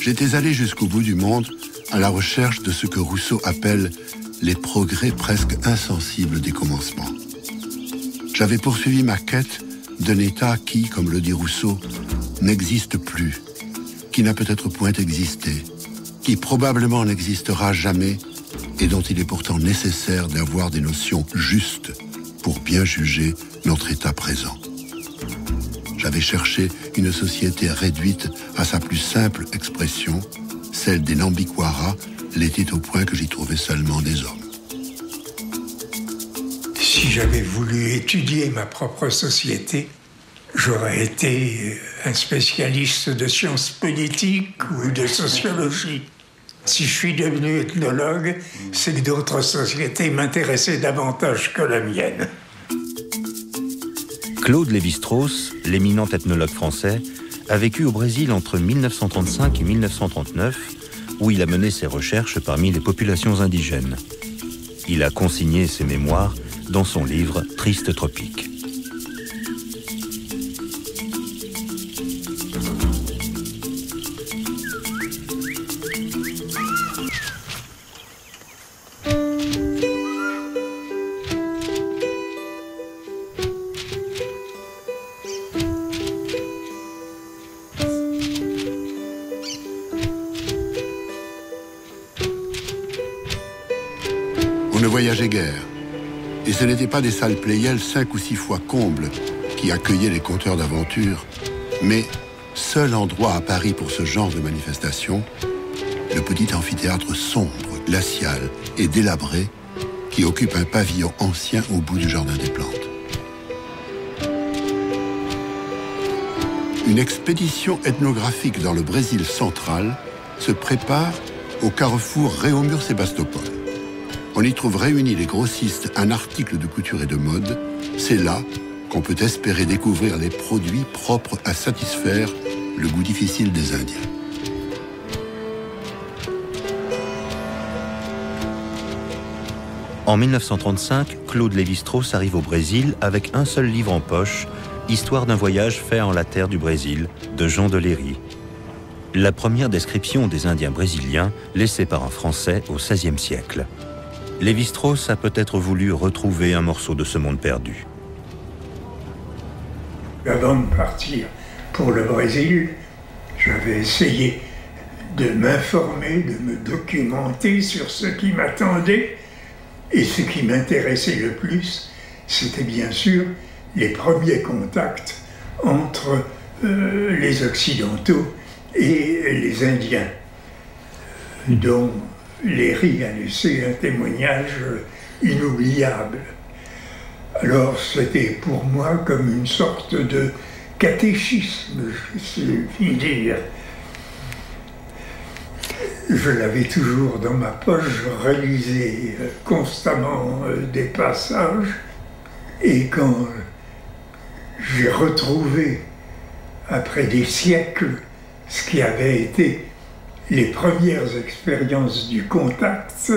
J'étais allé jusqu'au bout du monde à la recherche de ce que Rousseau appelle les progrès presque insensibles des commencements. J'avais poursuivi ma quête d'un état qui, comme le dit Rousseau, n'existe plus, qui n'a peut-être point existé, qui probablement n'existera jamais et dont il est pourtant nécessaire d'avoir des notions justes pour bien juger notre état présent. J'avais cherché une société réduite à sa plus simple expression, celle des Nambikwara, l'était au point que j'y trouvais seulement des hommes. Si j'avais voulu étudier ma propre société, j'aurais été un spécialiste de sciences politiques ou de sociologie. Si je suis devenu ethnologue, c'est que d'autres sociétés m'intéressaient davantage que la mienne. Claude Lévi-Strauss, l'éminent ethnologue français, a vécu au Brésil entre 1935 et 1939, où il a mené ses recherches parmi les populations indigènes. Il a consigné ses mémoires dans son livre « Triste tropique ». On ne voyageait guère. Et ce n'étaient pas des salles Pleyel 5 ou 6 fois combles qui accueillaient les conteurs d'aventure, mais seul endroit à Paris pour ce genre de manifestation, le petit amphithéâtre sombre, glacial et délabré qui occupe un pavillon ancien au bout du jardin des plantes. Une expédition ethnographique dans le Brésil central se prépare au carrefour Réaumur-Sébastopol. On y trouve réunis les grossistes un article de couture et de mode. C'est là qu'on peut espérer découvrir les produits propres à satisfaire le goût difficile des Indiens. En 1935, Claude Lévi-Strauss arrive au Brésil avec un seul livre en poche, Histoire d'un voyage fait en la terre du Brésil, de Jean de Léry. La première description des Indiens brésiliens laissée par un Français au XVIe siècle. Lévi-Strauss a peut-être voulu retrouver un morceau de ce monde perdu. Avant de partir pour le Brésil, j'avais essayé de m'informer, de me documenter sur ce qui m'attendait. Et ce qui m'intéressait le plus, c'était bien sûr les premiers contacts entre les Occidentaux et les Indiens, dont Léry a laissé un témoignage inoubliable. Alors c'était pour moi comme une sorte de catéchisme, si je puis dire. Je l'avais toujours dans ma poche, je relisais constamment des passages, et quand j'ai retrouvé, après des siècles, ce qui avait été les premières expériences du contact,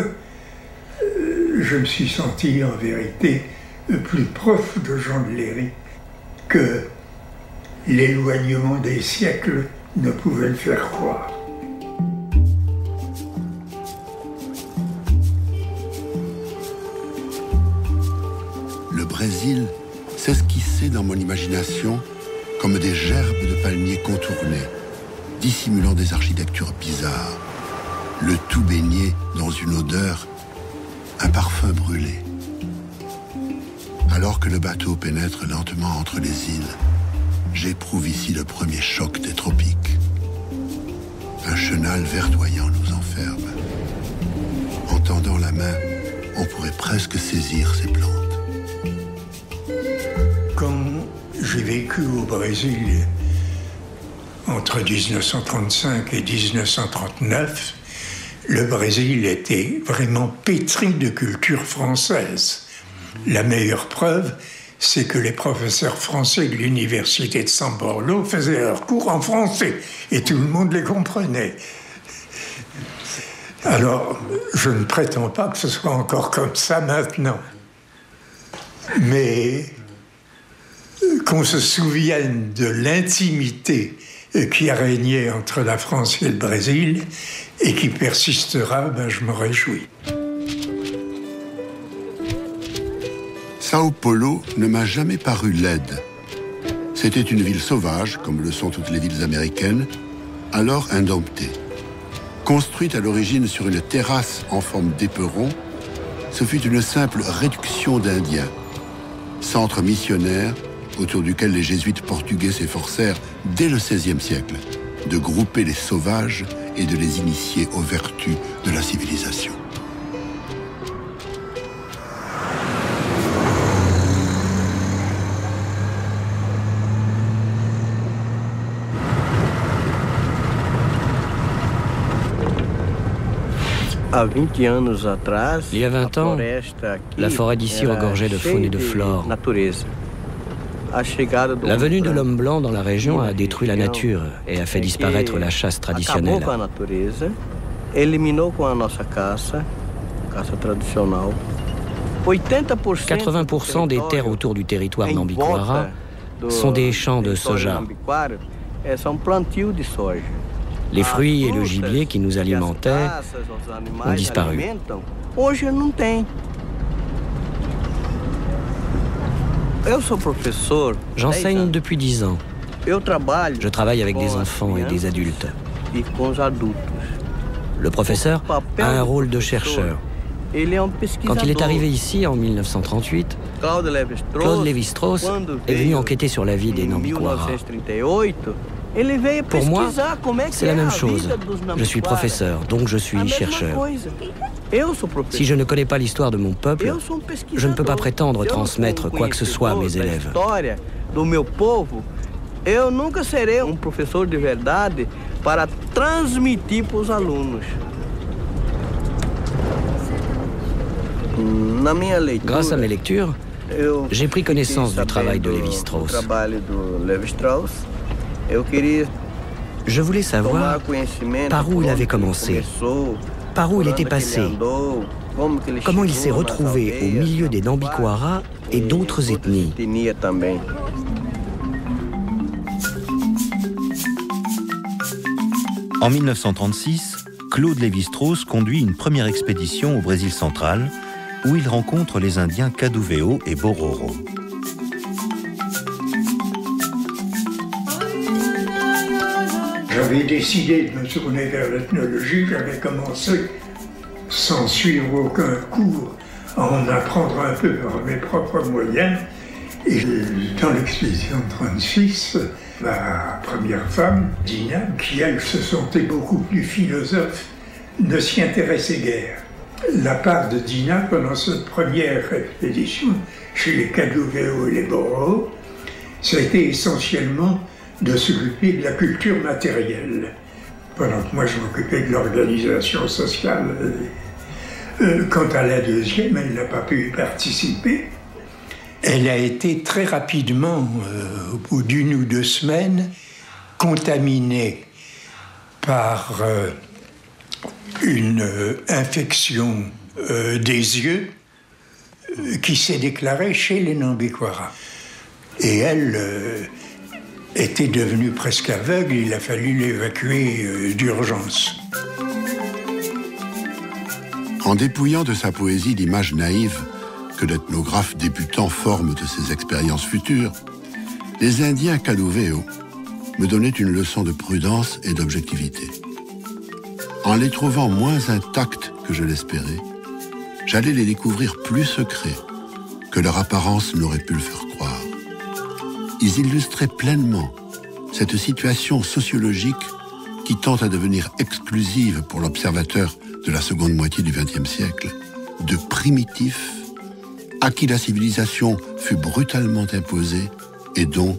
je me suis senti en vérité plus proche de Jean de Léry que l'éloignement des siècles ne pouvait le faire croire. Le Brésil s'esquissait dans mon imagination comme des gerbes de palmiers contournés, dissimulant des architectures bizarres, le tout baigné dans une odeur, un parfum brûlé. Alors que le bateau pénètre lentement entre les îles, j'éprouve ici le premier choc des tropiques. Un chenal verdoyant nous enferme. En tendant la main, on pourrait presque saisir ces plantes. Quand j'ai vécu au Brésil entre 1935 et 1939, le Brésil était vraiment pétri de culture française. La meilleure preuve, c'est que les professeurs français de l'université de São Paulo faisaient leurs cours en français et tout le monde les comprenait. Alors, je ne prétends pas que ce soit encore comme ça maintenant. Mais qu'on se souvienne de l'intimité qui a régné entre la France et le Brésil et qui persistera, je me réjouis. Sao Paulo ne m'a jamais paru laide. C'était une ville sauvage, comme le sont toutes les villes américaines, alors indomptée. Construite à l'origine sur une terrasse en forme d'éperon, ce fut une simple réduction d'Indiens, centre missionnaire autour duquel les jésuites portugais s'efforcèrent, dès le XVIe siècle, de grouper les sauvages et de les initier aux vertus de la civilisation. Il y a 20 ans, la forêt d'ici regorgeait de faune et de flore. La venue de l'homme blanc dans la région a détruit la nature et a fait disparaître la chasse traditionnelle. 80% des terres autour du territoire d'Ambiquara sont des champs de soja. Les fruits et le gibier qui nous alimentaient ont disparu. J'enseigne depuis 10 ans. Je travaille avec des enfants et des adultes. Le professeur a un rôle de chercheur. Quand il est arrivé ici en 1938, Claude Lévi-Strauss est venu enquêter sur la vie des Nambiquara. Pour moi, c'est la même chose. Je suis professeur, donc je suis chercheur. Si je ne connais pas l'histoire de mon peuple, je ne peux pas prétendre transmettre quoi que ce soit à mes élèves. Eu nunca serei professor de verdade para transmitir para os alunos. Grâce à mes lectures, j'ai pris connaissance du travail de Lévi-Strauss. Je voulais savoir par où il avait commencé, par où il était passé, comment il s'est retrouvé au milieu des Nambiquara et d'autres ethnies. En 1936, Claude Lévi-Strauss conduit une première expédition au Brésil central, où il rencontre les Indiens Caduveo et Bororo. J'avais décidé de me tourner vers l'ethnologie, j'avais commencé sans suivre aucun cours, à en apprendre un peu par mes propres moyens. Et dans l'expédition de 1936, ma première femme, Dina, qui elle se sentait beaucoup plus philosophe, ne s'y intéressait guère. La part de Dina pendant cette première expédition chez les Caduveo et les Bororo, ça a été essentiellement de s'occuper de la culture matérielle, pendant que moi je m'occupais de l'organisation sociale. Quant à la deuxième, elle n'a pas pu y participer. Elle a été très rapidement, au bout d'1 ou 2 semaines, contaminée par une infection des yeux qui s'est déclarée chez les Nambiquara. Et elle était devenue presque aveugle, il a fallu l'évacuer d'urgence. En dépouillant de sa poésie d'images naïves que l'ethnographe débutant forme de ses expériences futures, les Indiens Caduveo me donnaient une leçon de prudence et d'objectivité. En les trouvant moins intacts que je l'espérais, j'allais les découvrir plus secrets que leur apparence n'aurait pu le faire croire. Ils illustraient pleinement cette situation sociologique qui tend à devenir exclusive pour l'observateur de la seconde moitié du XXe siècle, de primitifs à qui la civilisation fut brutalement imposée et dont,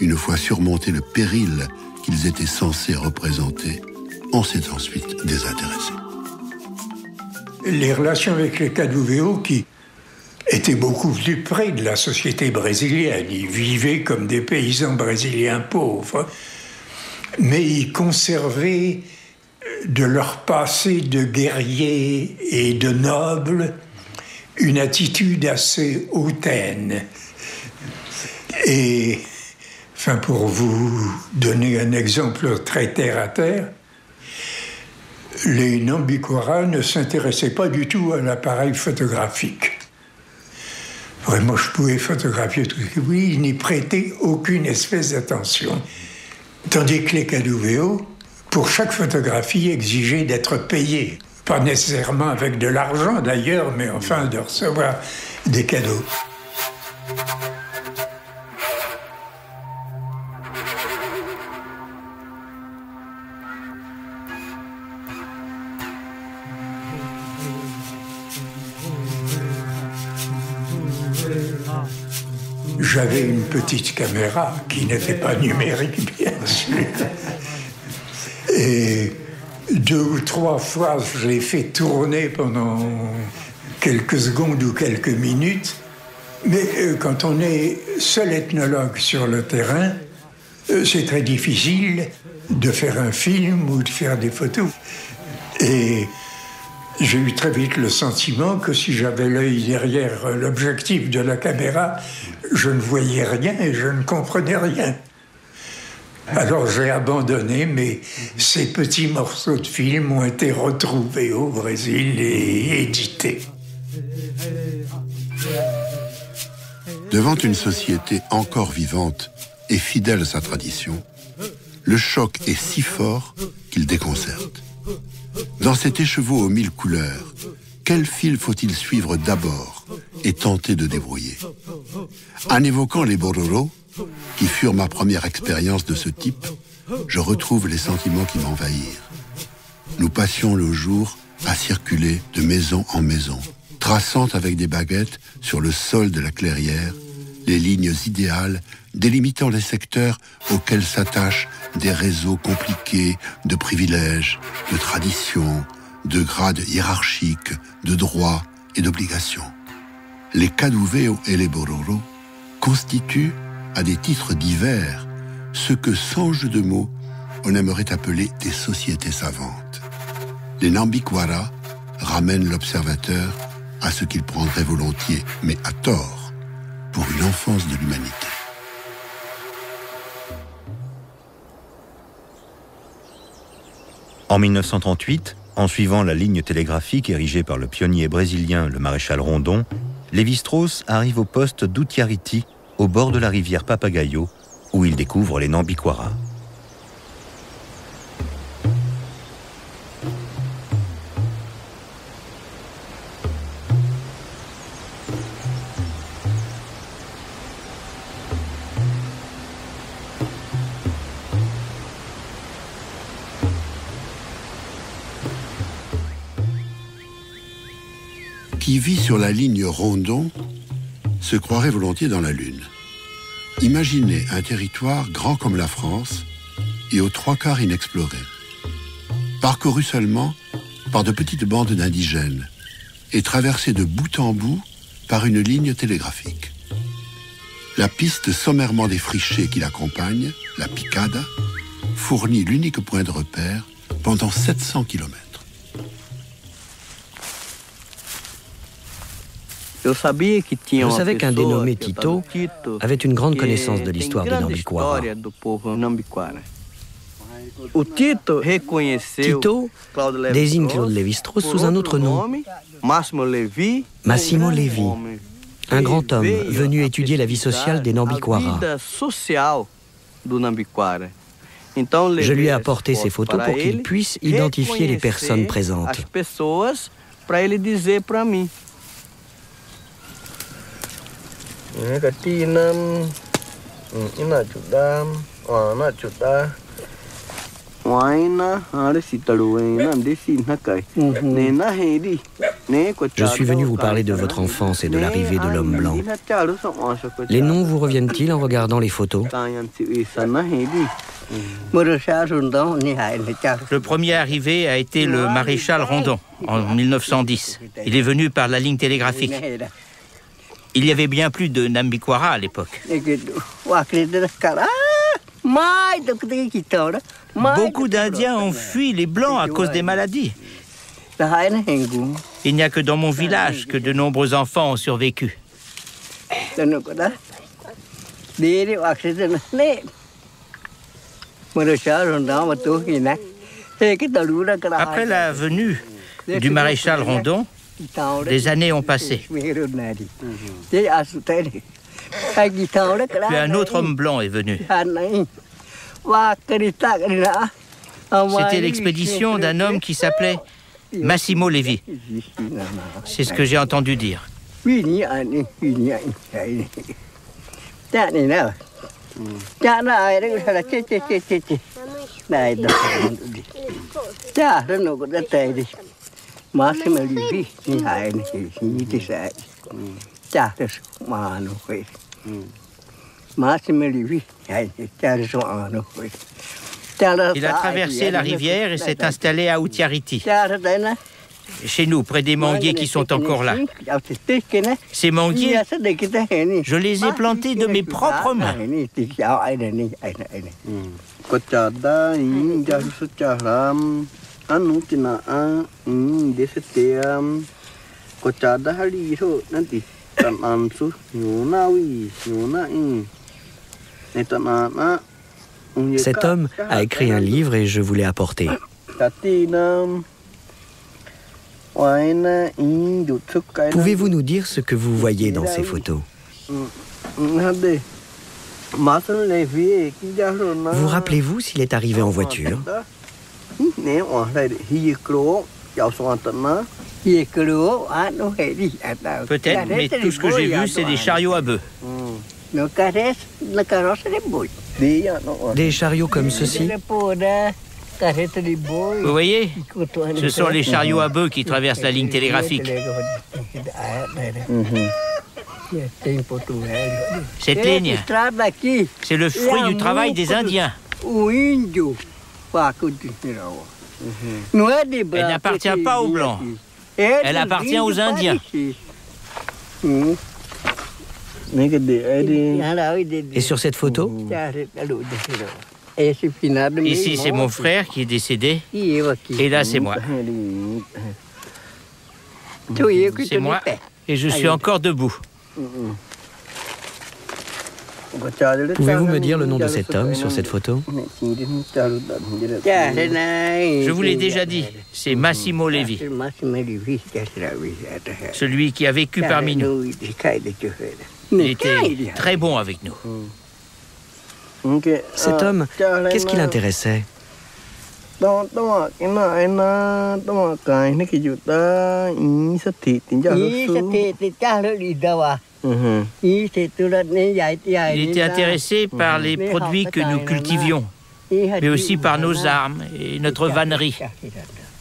une fois surmonté le péril qu'ils étaient censés représenter, on s'est ensuite désintéressé. Les relations avec les Caduveo, qui étaient beaucoup plus près de la société brésilienne, ils vivaient comme des paysans brésiliens pauvres, mais ils conservaient de leur passé de guerriers et de nobles une attitude assez hautaine. Et Enfin, pour vous donner un exemple très terre-à-terre, les Nambikwara ne s'intéressaient pas du tout à l'appareil photographique. Vraiment, je pouvais photographier tout ce que oui, ils n'y prêtaient aucune espèce d'attention. Tandis que les Kaduveo, pour chaque photographie, exigeaient d'être payés. Pas nécessairement avec de l'argent d'ailleurs, mais enfin de recevoir des cadeaux. J'avais une petite caméra qui n'était pas numérique, bien sûr. Et 2 ou 3 fois, je l'ai fait tourner pendant quelques secondes ou quelques minutes. Mais quand on est seul ethnologue sur le terrain, c'est très difficile de faire un film ou de faire des photos. Et j'ai eu très vite le sentiment que si j'avais l'œil derrière l'objectif de la caméra, je ne voyais rien et je ne comprenais rien. Alors j'ai abandonné, mais ces petits morceaux de film ont été retrouvés au Brésil et édités. Devant une société encore vivante et fidèle à sa tradition, le choc est si fort qu'il déconcerte. Dans cet écheveau aux 1000 couleurs, quel fil faut-il suivre d'abord et tenter de débrouiller? En évoquant les Bororo, qui furent ma première expérience de ce type, je retrouve les sentiments qui m'envahirent. Nous passions le jour à circuler de maison en maison, traçant avec des baguettes sur le sol de la clairière les lignes idéales délimitant les secteurs auxquels s'attachent des réseaux compliqués de privilèges, de traditions, de grades hiérarchiques, de droits et d'obligations. Les Kaduveo et les Bororo constituent, à des titres divers, ce que, sans jeu de mots, on aimerait appeler des sociétés savantes. Les Nambikwara ramènent l'observateur à ce qu'il prendrait volontiers, mais à tort, pour une enfance de l'humanité. En 1938, en suivant la ligne télégraphique érigée par le pionnier brésilien le maréchal Rondon, Lévi-Strauss arrive au poste d'Utiariti, au bord de la rivière Papagayo, où il découvre les Nambikwara. Qui vit sur la ligne Rondon se croirait volontiers dans la Lune. Imaginez un territoire grand comme la France et aux 3/4 inexploré, parcouru seulement par de petites bandes d'indigènes et traversé de bout en bout par une ligne télégraphique. La piste sommairement défrichée qui l'accompagne, la Picada, fournit l'unique point de repère pendant 700 km. Je savais qu'un dénommé Tito avait une grande connaissance de l'histoire des Nambikwara. Tito désigne Claude Lévi-Strauss sous un autre nom, Massimo Levi, un grand homme venu étudier la vie sociale des Nambikwara. Je lui ai apporté ces photos pour qu'il puisse identifier les personnes présentes. Je suis venu vous parler de votre enfance et de l'arrivée de l'homme blanc. Les noms vous reviennent-ils en regardant les photos? Le premier arrivé a été le maréchal Rondon, en 1910. Il est venu par la ligne télégraphique. Il y avait bien plus de Nambikwara à l'époque. Beaucoup d'Indiens ont fui les Blancs à cause des maladies. Il n'y a que dans mon village que de nombreux enfants ont survécu. Après la venue du maréchal Rondon, des années ont passé. Puis un autre homme blanc est venu. C'était l'expédition d'un homme qui s'appelait Massimo Levi. C'est ce que j'ai entendu dire. Il a traversé la rivière et s'est installé à Outiariti. Chez nous, près des manguiers qui sont encore là. Ces manguiers, je les ai plantés de mes propres mains. Cet homme a écrit un livre et je vous l'ai apporté. Pouvez-vous nous dire ce que vous voyez dans ces photos? Vous rappelez-vous s'il est arrivé en voiture? Peut-être, mais tout ce que j'ai vu, c'est des chariots à bœufs. Des chariots comme ceci? Vous voyez, ce sont les chariots à bœufs qui traversent la ligne télégraphique. Cette ligne, c'est le fruit du travail des Indiens. Elle n'appartient pas aux Blancs. Elle appartient aux Indiens. Et sur cette photo? Ici, c'est mon frère qui est décédé. Et là, c'est moi. C'est moi. Et je suis encore debout. Pouvez-vous me dire le nom de cet homme sur cette photo? Je vous l'ai déjà dit, c'est Massimo Levi. Celui qui a vécu parmi nous. Il était très bon avec nous. Cet homme, qu'est-ce qui l'intéressait? Il était intéressé par les produits que nous cultivions, mais aussi par nos armes et notre vannerie.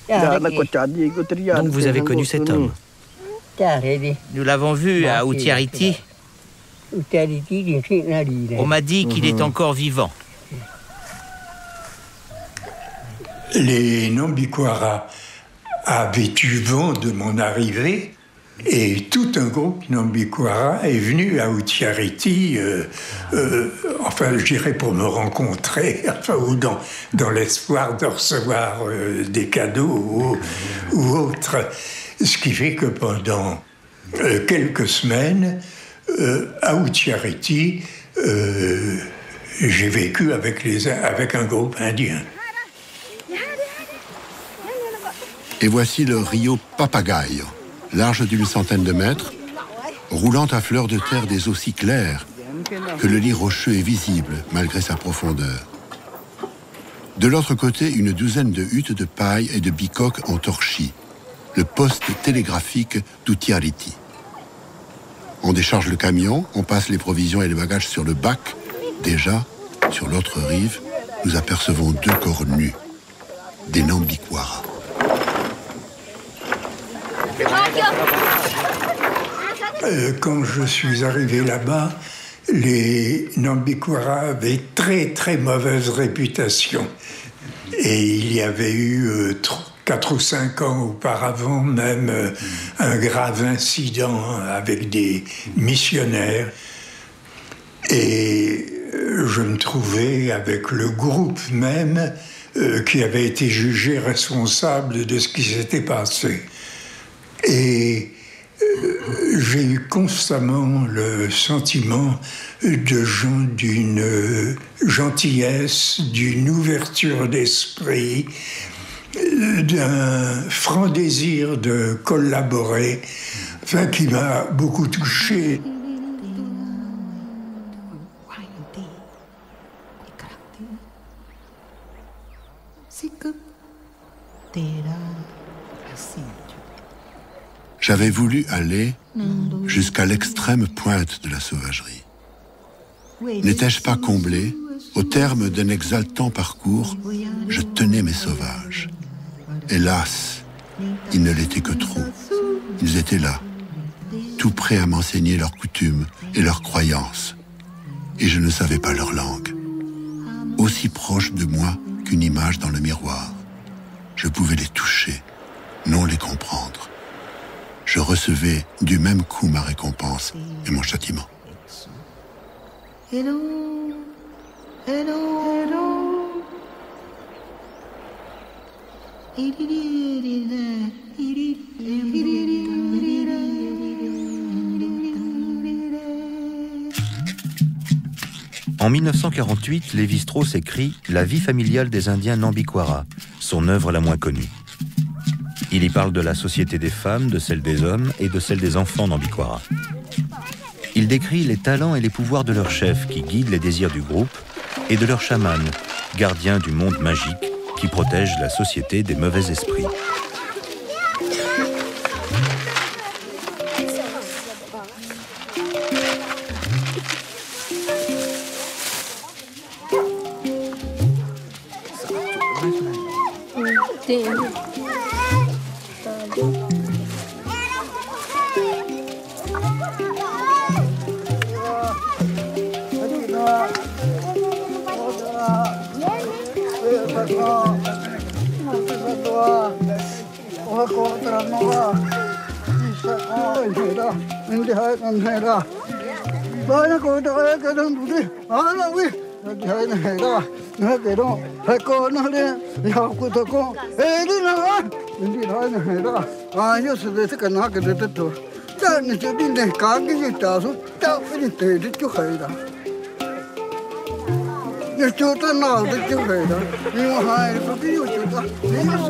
Donc vous avez connu cet homme? Nous l'avons vu à Outiariti. On m'a dit qu'il est encore vivant. Les Nambikwara avaient eu vent de mon arrivée et tout un groupe Nambikwara est venu à Outiariti, enfin je dirais pour me rencontrer, enfin, ou dans l'espoir de recevoir des cadeaux ou autre. Ce qui fait que pendant quelques semaines, à Outiariti, j'ai vécu avec un groupe indien. Et voici le Rio Papagayo, large d'une centaine de mètres, roulant à fleur de terre des eaux si claires que le lit rocheux est visible malgré sa profondeur. De l'autre côté, une douzaine de huttes de paille et de bicoques en torchis, le poste télégraphique d'Outiariti. On décharge le camion, on passe les provisions et les bagages sur le bac. Déjà, sur l'autre rive, nous apercevons deux corps nus, des Nambikwara. Quand je suis arrivé là-bas, les Nambikwara avaient très très mauvaise réputation. Et il y avait eu 4 ou 5 ans auparavant même un grave incident avec des missionnaires. Et je me trouvais avec le groupe même qui avait été jugé responsable de ce qui s'était passé. Et j'ai eu constamment le sentiment de gens d'une gentillesse, d'une ouverture d'esprit, d'un franc désir de collaborer, enfin, qui m'a beaucoup touché. J'avais voulu aller jusqu'à l'extrême pointe de la sauvagerie. N'étais-je pas comblé? Au terme d'un exaltant parcours, je tenais mes sauvages. Hélas, ils ne l'étaient que trop. Ils étaient là, tout prêts à m'enseigner leurs coutumes et leurs croyances. Et je ne savais pas leur langue. Aussi proche de moi qu'une image dans le miroir. Je pouvais les toucher, non les comprendre. Je recevais du même coup ma récompense et mon châtiment. En 1948, Lévi-Strauss écrit « La vie familiale des Indiens Nambikwara », son œuvre la moins connue. Il y parle de la société des femmes, de celle des hommes et de celle des enfants Nambikwara. Il décrit les talents et les pouvoirs de leur chef qui guident les désirs du groupe et de leur chaman, gardien du monde magique qui protège la société des mauvais esprits.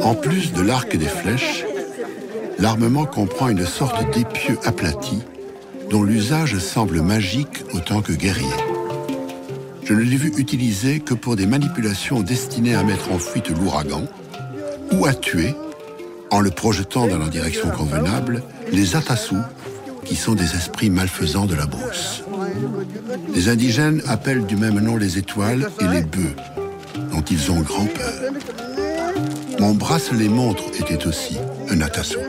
En plus de l'arc et des flèches, l'armement comprend une sorte d'épieu aplati dont l'usage semble magique autant que guerrier. Je ne l'ai vu utiliser que pour des manipulations destinées à mettre en fuite l'ouragan ou à tuer, en le projetant dans la direction convenable, les atassous, qui sont des esprits malfaisants de la brousse. Les indigènes appellent du même nom les étoiles et les bœufs, dont ils ont grand peur. Mon bracelet montre était aussi un atassou.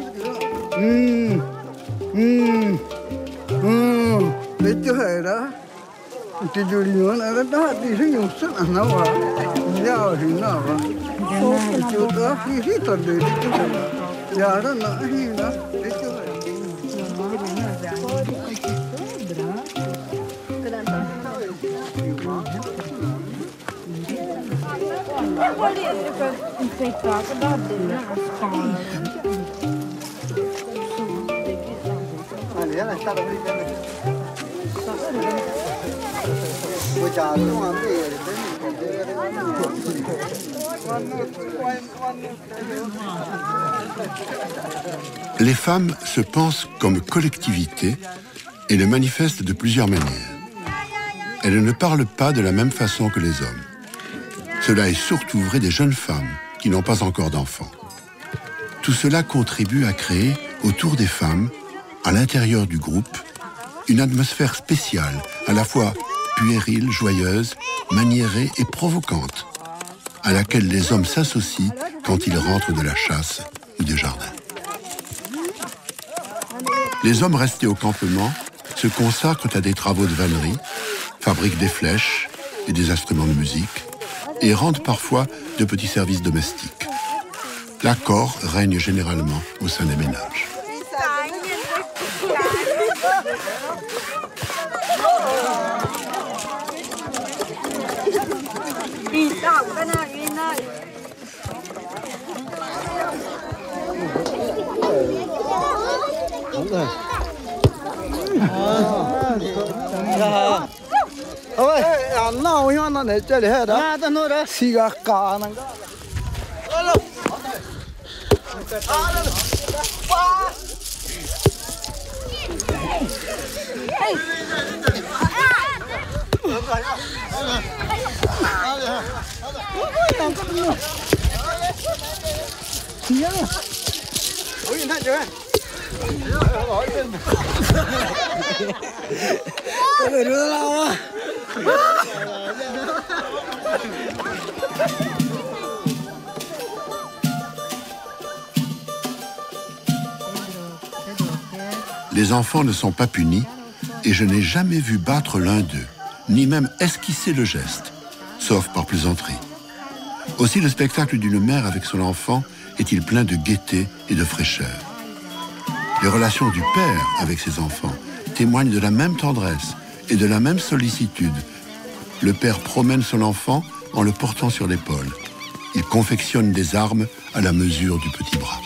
Les femmes se pensent comme collectivité et le manifestent de plusieurs manières. Elles ne parlent pas de la même façon que les hommes. Cela est surtout vrai des jeunes femmes qui n'ont pas encore d'enfants. Tout cela contribue à créer, autour des femmes, à l'intérieur du groupe, une atmosphère spéciale, à la fois puérile, joyeuse, maniérée et provocante, à laquelle les hommes s'associent quand ils rentrent de la chasse ou des jardins. Les hommes restés au campement se consacrent à des travaux de vannerie, fabriquent des flèches et des instruments de musique et rendent parfois de petits services domestiques. L'accord règne généralement au sein des ménages. Les enfants ne sont pas punis et je n'ai jamais vu battre l'un d'eux, ni même esquisser le geste, sauf par plaisanterie. Aussi le spectacle d'une mère avec son enfant est-il plein de gaieté et de fraîcheur. Les relations du père avec ses enfants témoignent de la même tendresse et de la même sollicitude. Le père promène son enfant en le portant sur l'épaule. Il confectionne des armes à la mesure du petit bras.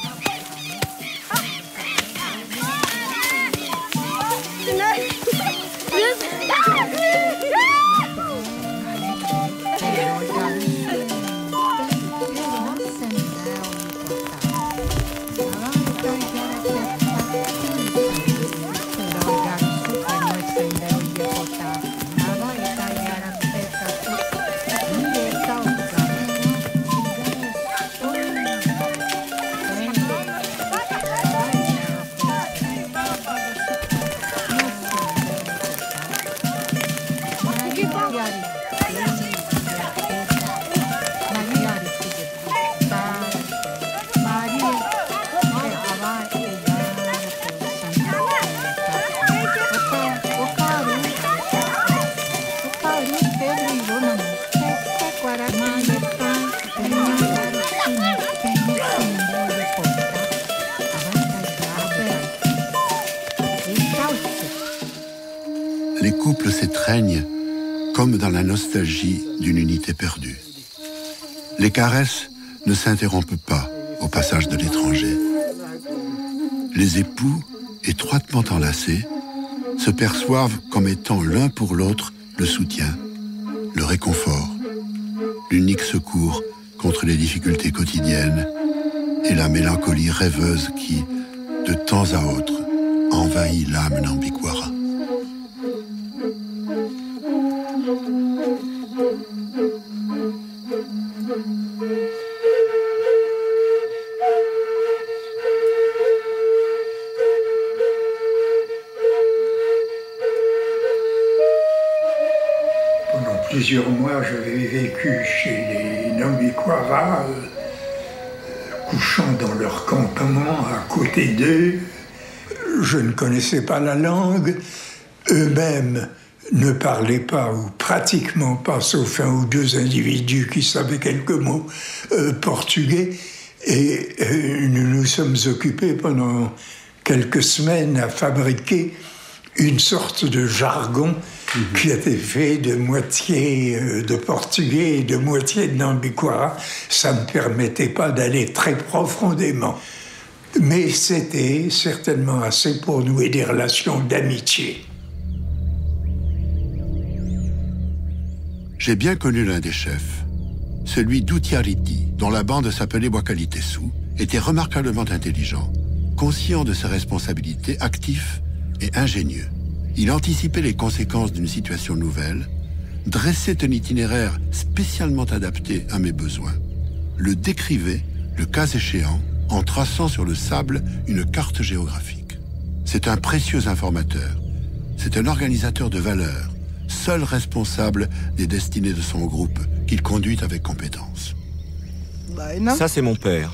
Les couples s'étreignent comme dans la nostalgie d'une unité perdue. Les caresses ne s'interrompent pas au passage de l'étranger. Les époux, étroitement enlacés, se perçoivent comme étant l'un pour l'autre le soutien, le réconfort, l'unique secours contre les difficultés quotidiennes et la mélancolie rêveuse qui, de temps à autre, envahit l'âme nambikwara. Pendant plusieurs mois, j'avais vécu chez les Nambikwara, couchant dans leur campement à côté d'eux. Je ne connaissais pas la langue. Eux-mêmes ne parlaient pas, ou pratiquement pas, sauf un ou deux individus qui savaient quelques mots portugais. Et nous nous sommes occupés pendant quelques semaines à fabriquer une sorte de jargon qui était fait de moitié de portugais et de moitié de nambikwara. Ça ne permettait pas d'aller très profondément. Mais c'était certainement assez pour nouer des relations d'amitié. J'ai bien connu l'un des chefs, celui d'Outiariti, dont la bande s'appelait Wakalitesu, était remarquablement intelligent, conscient de ses responsabilités, actif et ingénieux. Il anticipait les conséquences d'une situation nouvelle, dressait un itinéraire spécialement adapté à mes besoins, le décrivait, le cas échéant, en traçant sur le sable une carte géographique. C'est un précieux informateur, c'est un organisateur de valeurs, seul responsable des destinées de son groupe, qu'il conduit avec compétence. Ça, c'est mon père.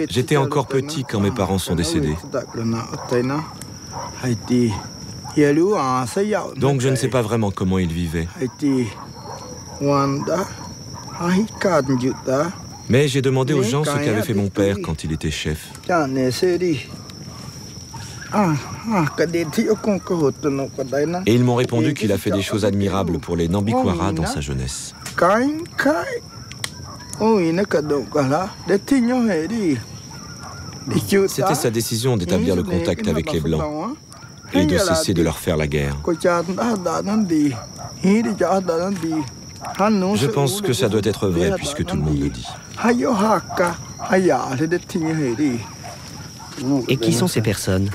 J'étais encore petit quand mes parents sont décédés. Donc je ne sais pas vraiment comment ils vivaient. Mais j'ai demandé aux gens ce qu'avait fait mon père quand il était chef. Et ils m'ont répondu qu'il a fait des choses admirables pour les Nambikwara dans sa jeunesse. C'était sa décision d'établir le contact avec les Blancs et de cesser de leur faire la guerre. Je pense que ça doit être vrai puisque tout le monde le dit. Et qui sont ces personnes?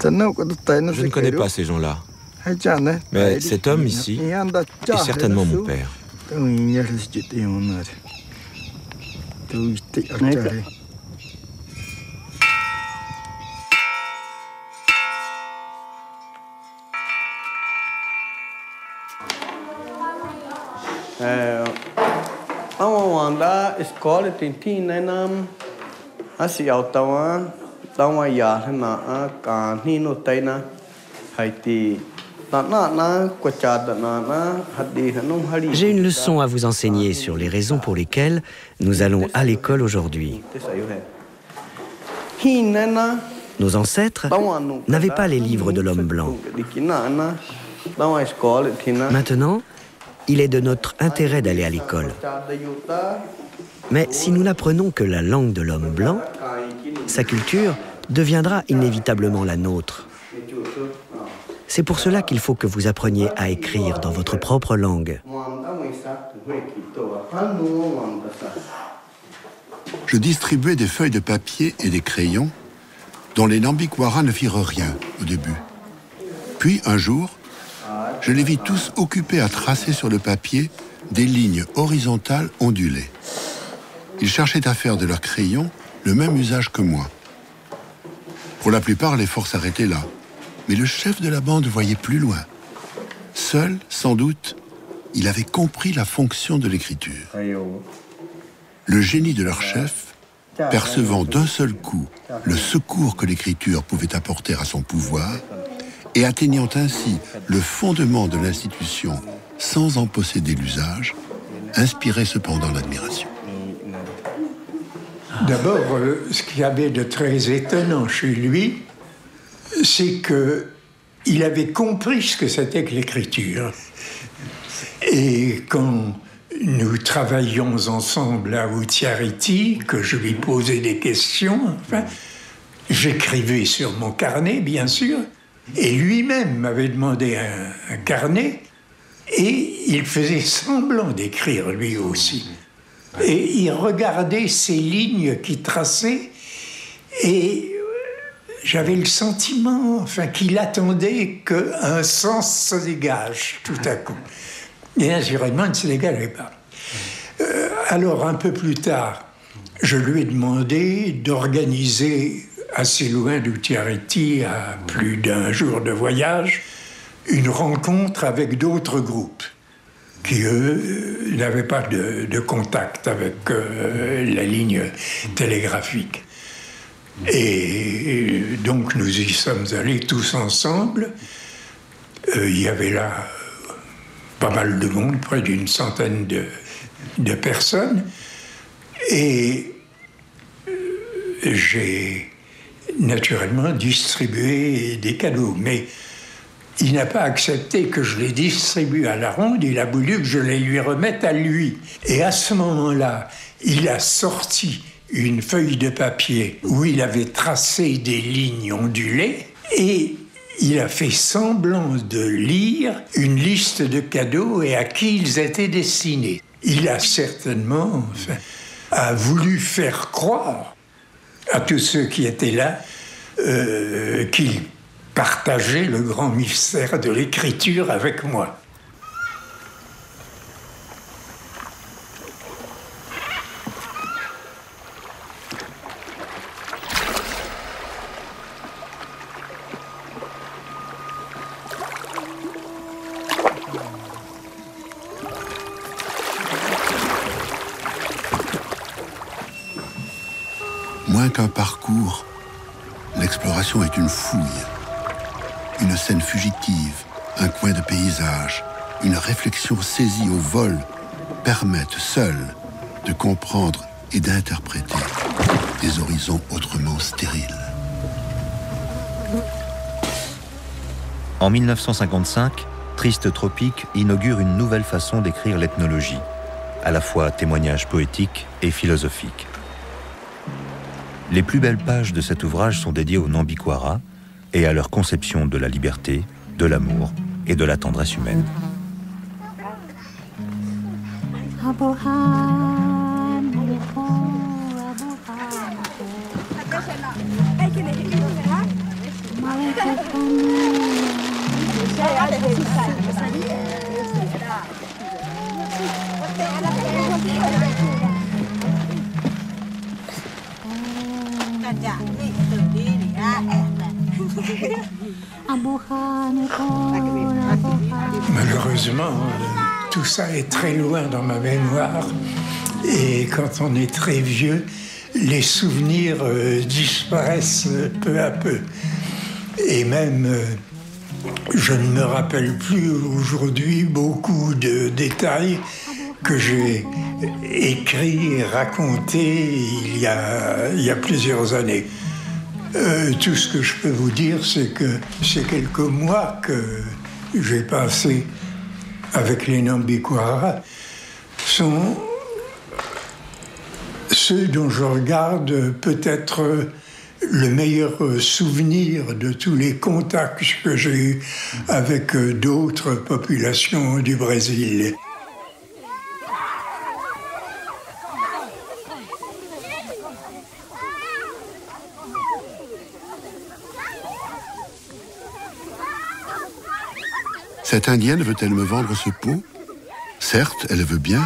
Je ne connais pas ces gens-là. Mais cet homme ici est certainement mon père. J'ai une leçon à vous enseigner sur les raisons pour lesquelles nous allons à l'école aujourd'hui. Nos ancêtres n'avaient pas les livres de l'homme blanc. Maintenant, il est de notre intérêt d'aller à l'école. Mais si nous n'apprenons que la langue de l'homme blanc, sa culture deviendra inévitablement la nôtre. C'est pour cela qu'il faut que vous appreniez à écrire dans votre propre langue. Je distribuais des feuilles de papier et des crayons dont les Nambikwara ne firent rien au début. Puis, un jour, je les vis tous occupés à tracer sur le papier des lignes horizontales ondulées. Ils cherchaient à faire de leurs crayons le même usage que moi. Pour la plupart, l'effort s'arrêtait là. Mais le chef de la bande voyait plus loin. Seul, sans doute, il avait compris la fonction de l'écriture. Le génie de leur chef, percevant d'un seul coup le secours que l'écriture pouvait apporter à son pouvoir, et atteignant ainsi le fondement de l'institution sans en posséder l'usage, inspirait cependant l'admiration. D'abord, ce qu'il y avait de très étonnant chez lui, c'est qu'il avait compris ce que c'était que l'écriture. Et quand nous travaillions ensemble à Utiariti, que je lui posais des questions, enfin, j'écrivais sur mon carnet, bien sûr, et lui-même m'avait demandé un carnet, et il faisait semblant d'écrire lui aussi. Et il regardait ces lignes qu'il traçait, et j'avais le sentiment, enfin, qu'il attendait qu'un sens se dégage tout à coup. Et naturellement, il ne se dégageait pas. Alors, un peu plus tard, je lui ai demandé d'organiser, assez loin d'Utiariti, à plus d'1 jour de voyage, une rencontre avec d'autres groupes qui, eux, n'avaient pas de contact avec la ligne télégraphique. Et donc nous y sommes allés tous ensemble. Il y avait là pas mal de monde, près d'une centaine de personnes. Et j'ai naturellement distribué des cadeaux. Mais il n'a pas accepté que je les distribue à la ronde, il a voulu que je les lui remette à lui. Et à ce moment-là, il a sorti une feuille de papier où il avait tracé des lignes ondulées et il a fait semblant de lire une liste de cadeaux et à qui ils étaient destinés. Il a certainement a voulu faire croire à tous ceux qui étaient là qu'il partageait le grand mystère de l'écriture avec moi. Moins qu'un parcours, l'exploration est une fouille. Une scène fugitive, un coin de paysage, une réflexion saisie au vol permettent seuls de comprendre et d'interpréter des horizons autrement stériles. En 1955, Triste Tropique inaugure une nouvelle façon d'écrire l'ethnologie. à la fois témoignage poétique et philosophique. Les plus belles pages de cet ouvrage sont dédiées aux Nambikwara et à leur conception de la liberté, de l'amour et de la tendresse humaine. Malheureusement, tout ça est très loin dans ma mémoire et quand on est très vieux, les souvenirs disparaissent peu à peu. Et même, je ne me rappelle plus aujourd'hui beaucoup de détails que j'ai écrits et racontés il y a plusieurs années. Tout ce que je peux vous dire, c'est que ces quelques mois que j'ai passés avec les Nambikwara sont ceux dont je regarde peut-être le meilleur souvenir de tous les contacts que j'ai eus avec d'autres populations du Brésil. Cette Indienne veut-elle me vendre ce pot? Certes, elle veut bien.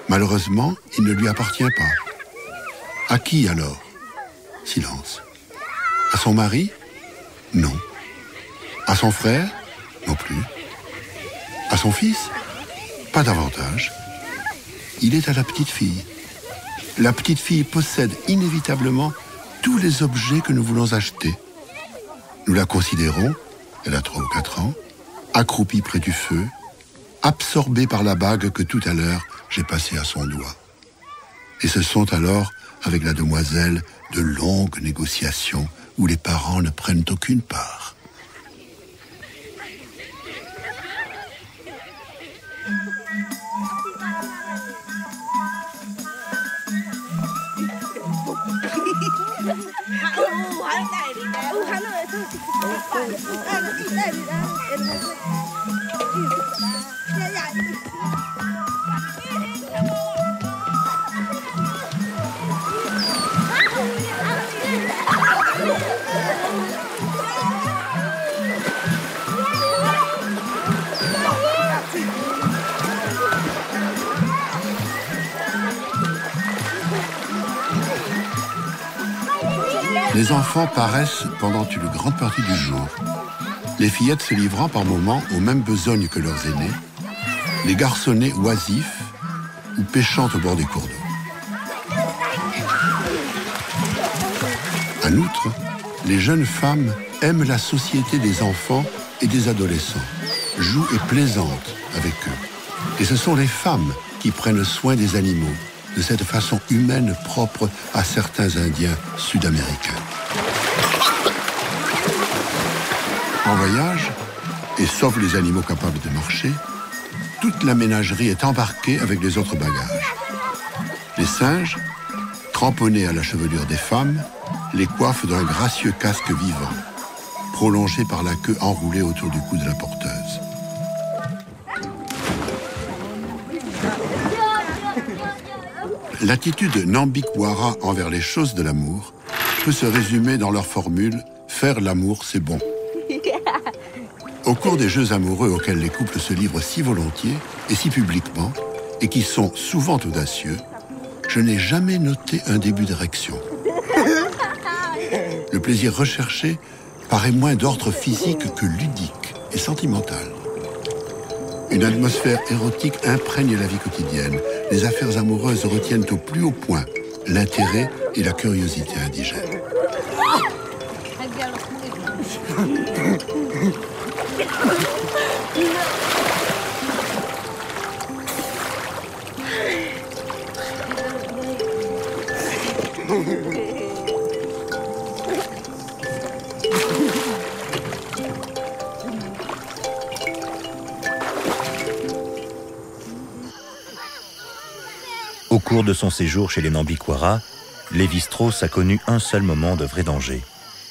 Malheureusement, il ne lui appartient pas. À qui alors? Silence. À son mari? Non. À son frère? Non plus. À son fils? Pas davantage. Il est à la petite fille. La petite fille possède inévitablement tous les objets que nous voulons acheter. Nous la considérons, elle a 3 ou 4 ans, accroupie près du feu, absorbée par la bague que tout à l'heure j'ai passée à son doigt. Et ce sont alors, avec la demoiselle, de longues négociations où les parents ne prennent aucune part. Les enfants paraissent pendant une grande partie du jour, les fillettes se livrant par moments aux mêmes besognes que leurs aînés, les garçonnets oisifs ou pêchant au bord des cours d'eau. En outre, les jeunes femmes aiment la société des enfants et des adolescents, jouent et plaisantent avec eux. Et ce sont les femmes qui prennent soin des animaux, de cette façon humaine propre à certains Indiens sud-américains. En voyage, et sauf les animaux capables de marcher, toute la ménagerie est embarquée avec les autres bagages. Les singes, cramponnés à la chevelure des femmes, les coiffent d'un gracieux casque vivant, prolongé par la queue enroulée autour du cou de la porteuse. L'attitude Nambikwara envers les choses de l'amour peut se résumer dans leur formule « faire l'amour, c'est bon ». Au cours des jeux amoureux auxquels les couples se livrent si volontiers et si publiquement, et qui sont souvent audacieux, je n'ai jamais noté un début d'érection. Le plaisir recherché paraît moins d'ordre physique que ludique et sentimental. Une atmosphère érotique imprègne la vie quotidienne. Les affaires amoureuses retiennent au plus haut point l'intérêt et la curiosité indigène. cours de son séjour chez les Nambikwara, Lévi-Strauss a connu un seul moment de vrai danger,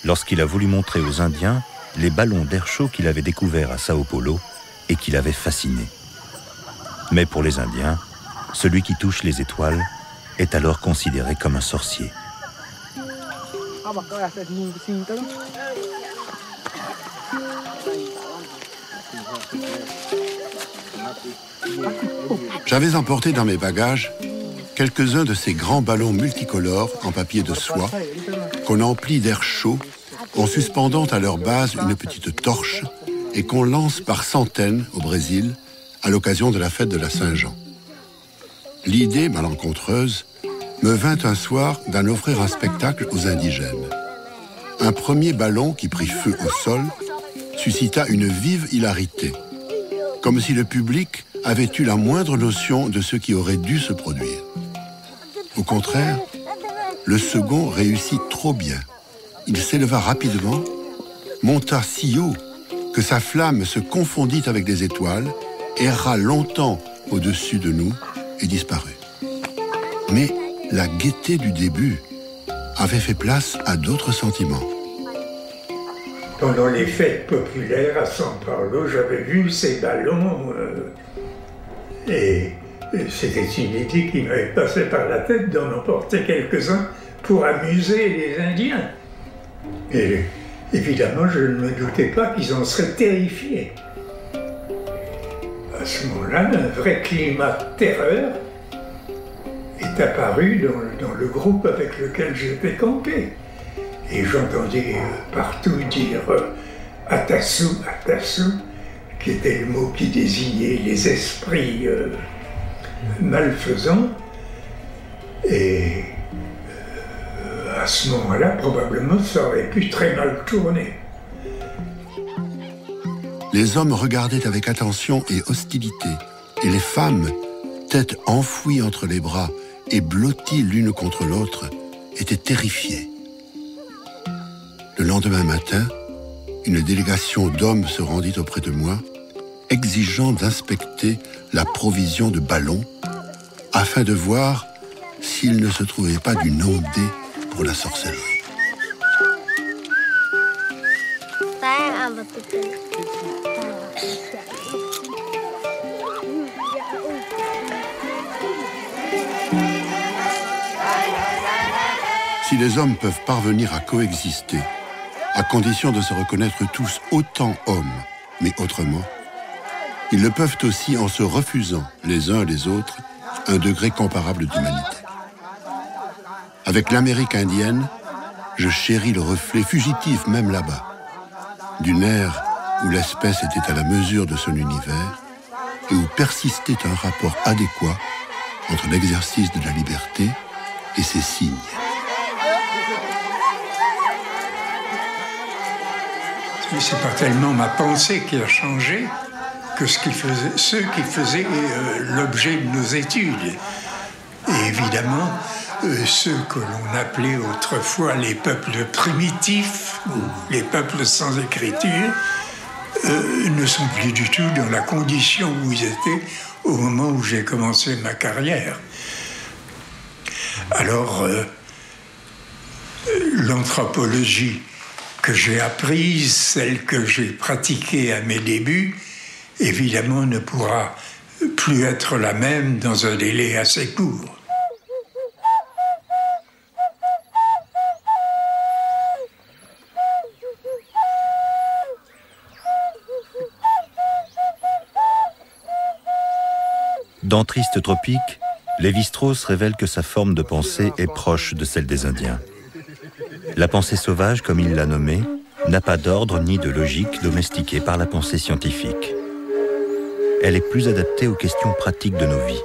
lorsqu'il a voulu montrer aux Indiens les ballons d'air chaud qu'il avait découverts à Sao Paulo et qui l'avaient fasciné. Mais pour les Indiens, celui qui touche les étoiles est alors considéré comme un sorcier. J'avais emporté dans mes bagages quelques-uns de ces grands ballons multicolores en papier de soie qu'on emplit d'air chaud en suspendant à leur base une petite torche et qu'on lance par centaines au Brésil à l'occasion de la fête de la Saint-Jean. L'idée malencontreuse me vint un soir d'en offrir un spectacle aux indigènes. Un premier ballon qui prit feu au sol suscita une vive hilarité, comme si le public avait eu la moindre notion de ce qui aurait dû se produire. Au contraire, le second réussit trop bien. Il s'éleva rapidement, monta si haut que sa flamme se confondit avec les étoiles, erra longtemps au-dessus de nous et disparut. Mais la gaieté du début avait fait place à d'autres sentiments. Pendant les fêtes populaires à São Paulo, j'avais vu ces ballons et c'était une idée qui m'avait passé par la tête d'en emporter quelques-uns pour amuser les Indiens. Et évidemment, je ne me doutais pas qu'ils en seraient terrifiés. À ce moment-là, un vrai climat de terreur est apparu dans le groupe avec lequel j'étais campé. Et j'entendais partout dire « Atasu, Atasu », qui était le mot qui désignait les esprits malfaisants. Et à ce moment-là, probablement, ça aurait pu très mal tourner. Les hommes regardaient avec attention et hostilité, et les femmes, tête enfouie entre les bras et blotties l'une contre l'autre, étaient terrifiées. Le lendemain matin, une délégation d'hommes se rendit auprès de moi, exigeant d'inspecter la provision de ballons afin de voir s'il ne se trouvait pas du non-dé pour la sorcellerie. Si les hommes peuvent parvenir à coexister, à condition de se reconnaître tous autant hommes, mais autrement, ils le peuvent aussi en se refusant, les uns les autres, un degré comparable d'humanité. Avec l'Amérique indienne, je chéris le reflet fugitif même là-bas, d'une ère où l'espèce était à la mesure de son univers et où persistait un rapport adéquat entre l'exercice de la liberté et ses signes. C'est pas tellement ma pensée qui a changé que ce qui faisait l'objet de nos études. Et évidemment, ceux que l'on appelait autrefois les peuples primitifs, ou les peuples sans écriture, ne sont plus du tout dans la condition où ils étaient au moment où j'ai commencé ma carrière. Alors, l'anthropologie que j'ai apprise, celle que j'ai pratiquée à mes débuts, évidemment ne pourra plus être la même dans un délai assez court. Dans Triste Tropique, Lévi-Strauss révèle que sa forme de pensée est proche de celle des Indiens. La pensée sauvage, comme il l'a nommée, n'a pas d'ordre ni de logique domestiquée par la pensée scientifique. Elle est plus adaptée aux questions pratiques de nos vies.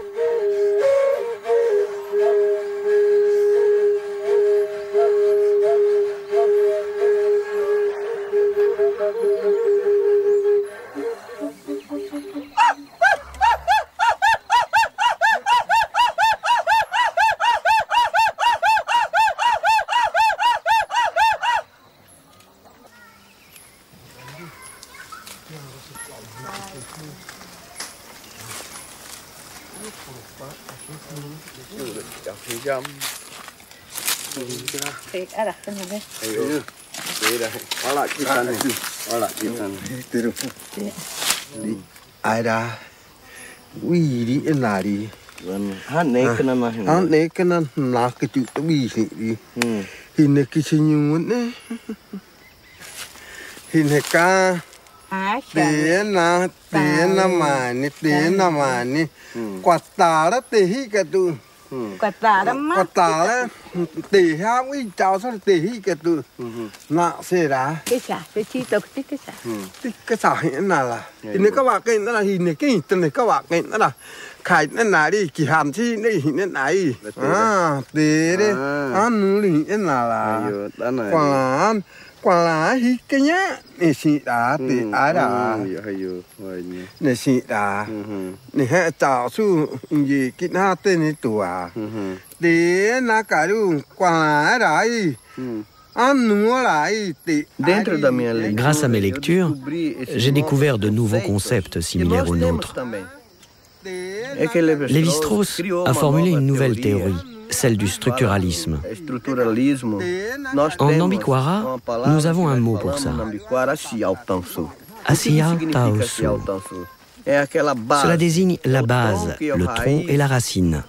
Grâce à mes lectures, j'ai découvert de nouveaux concepts similaires aux nôtres. Lévi-Strauss a formulé une nouvelle théorie, celle du structuralisme. En Nambiquara, nous avons un mot pour ça. Asiya Taosu. Cela désigne la base, le tronc et la racine.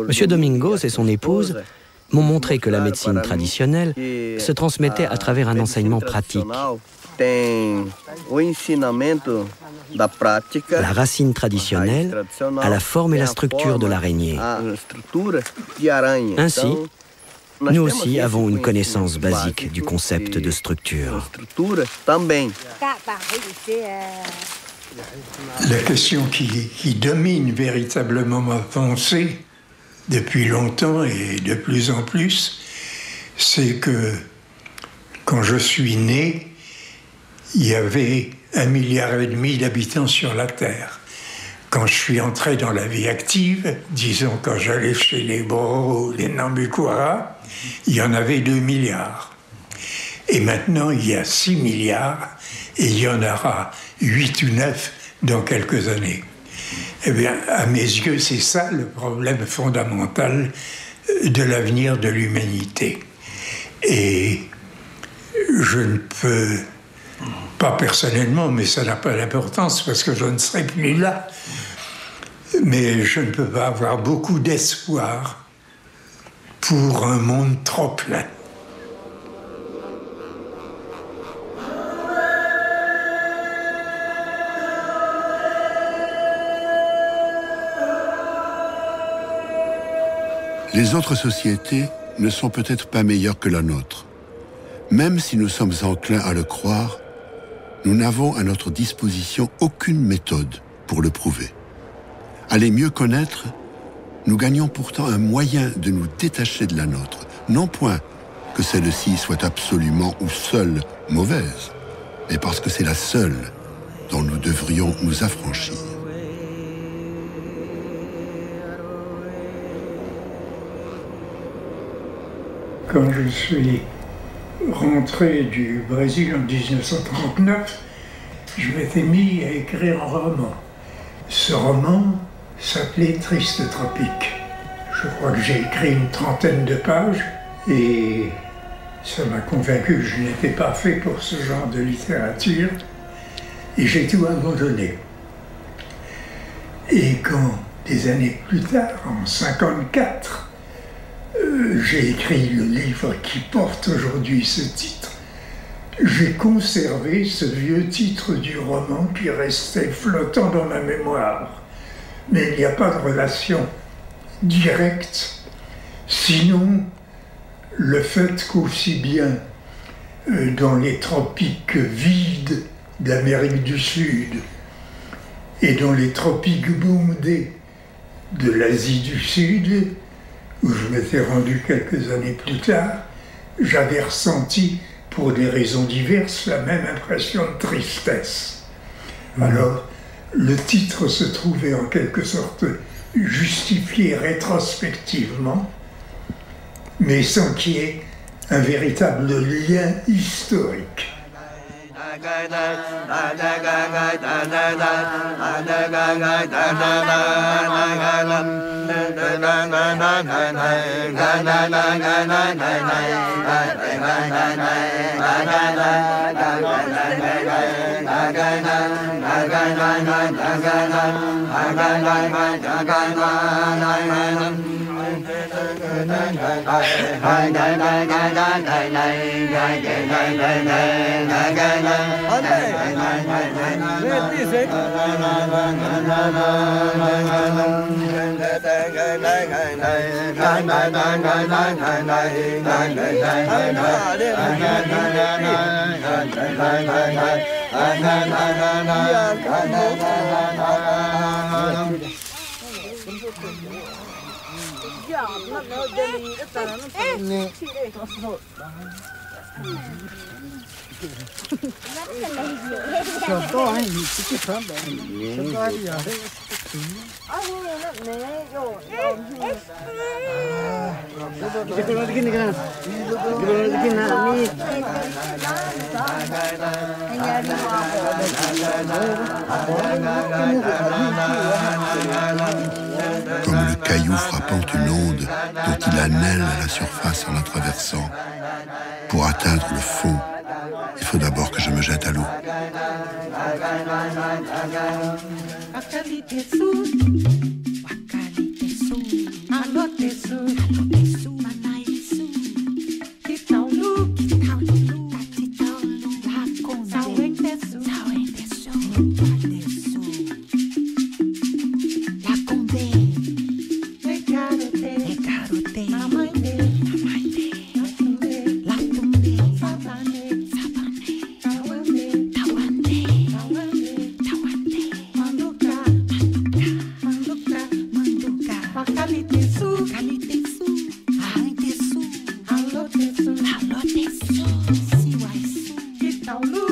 Monsieur Domingos et son épouse m'ont montré que la médecine traditionnelle se transmettait à travers un enseignement pratique. La racine traditionnelle a la forme et la structure de l'araignée. Ainsi, nous aussi avons une connaissance basique du concept de structure. La question qui domine véritablement ma pensée depuis longtemps et de plus en plus, c'est que quand je suis né, il y avait 1,5 milliard d'habitants sur la Terre. Quand je suis entré dans la vie active, disons quand j'allais chez les Boro ou les Nambiquara, il y en avait 2 milliards. Et maintenant, il y a 6 milliards et il y en aura 8 ou 9 dans quelques années. Eh bien, à mes yeux, c'est ça le problème fondamental de l'avenir de l'humanité. Et je ne peux, pas personnellement, mais ça n'a pas d'importance parce que je ne serai plus là, mais je ne peux pas avoir beaucoup d'espoir pour un monde trop plein. Les autres sociétés ne sont peut-être pas meilleures que la nôtre. Même si nous sommes enclins à le croire, nous n'avons à notre disposition aucune méthode pour le prouver. À les mieux connaître, nous gagnons pourtant un moyen de nous détacher de la nôtre. Non point que celle-ci soit absolument ou seule mauvaise, mais parce que c'est la seule dont nous devrions nous affranchir. Quand je suis rentré du Brésil en 1939, je m'étais mis à écrire un roman. Ce roman s'appelait Triste Tropique. Je crois que j'ai écrit une 30aine de pages et ça m'a convaincu que je n'étais pas fait pour ce genre de littérature et j'ai tout abandonné. Et quand, des années plus tard, en 1954, j'ai écrit le livre qui porte aujourd'hui ce titre, j'ai conservé ce vieux titre du roman qui restait flottant dans ma mémoire. Mais il n'y a pas de relation directe, sinon le fait qu'aussi bien dans les tropiques vides d'Amérique du Sud et dans les tropiques bondés de l'Asie du Sud, où je m'étais rendu quelques années plus tard, j'avais ressenti, pour des raisons diverses, la même impression de tristesse. Alors, le titre se trouvait en quelque sorte justifié rétrospectivement, mais sans qu'il y ait un véritable lien historique. Comme le caillou frappant une onde dont il annelle à la surface en la traversant. Pour atteindre le fond, il faut d'abord que je me jette à l'eau. Alô,